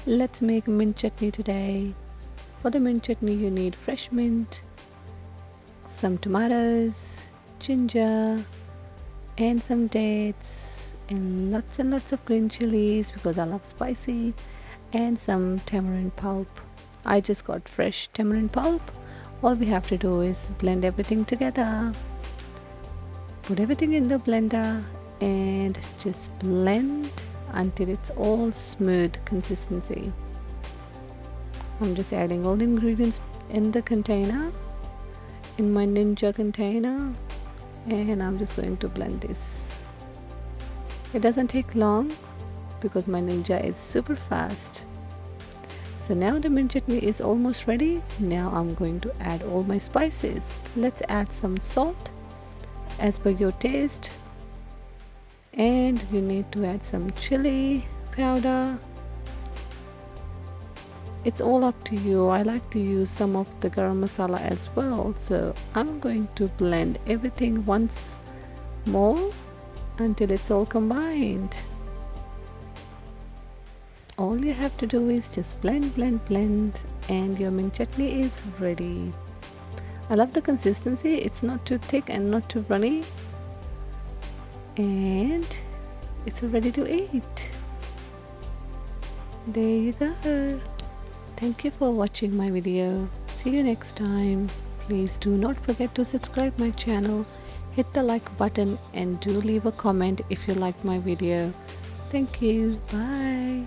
Let's make mint chutney today. For the mint chutney you need fresh mint, some tomatoes, ginger, and some dates, and lots of green chilies because I love spicy, and some tamarind pulp. I just got fresh tamarind pulp. All we have to do is blend everything together. Put everything in the blender and just blend until it's all smooth consistency. I'm just adding all the ingredients in the container, in my Ninja container, and I'm just going to blend this. It doesn't take long because my Ninja is super fast. So now the mint chutney is almost ready. Now I'm going to add all my spices. Let's add some salt as per your taste, and you need to add some chili powder. It's all up to you. I like to use some of the garam masala as well, so I'm going to blend everything once more until it's all combined. All you have to do is just blend and your mint chutney is ready. I love the consistency. It's not too thick and not too runny, and it's ready to eat. There you go. Thank you for watching my video. See you next time. Please do not forget to subscribe my channel, hit the like button, and do leave a comment if you liked my video. Thank you. Bye.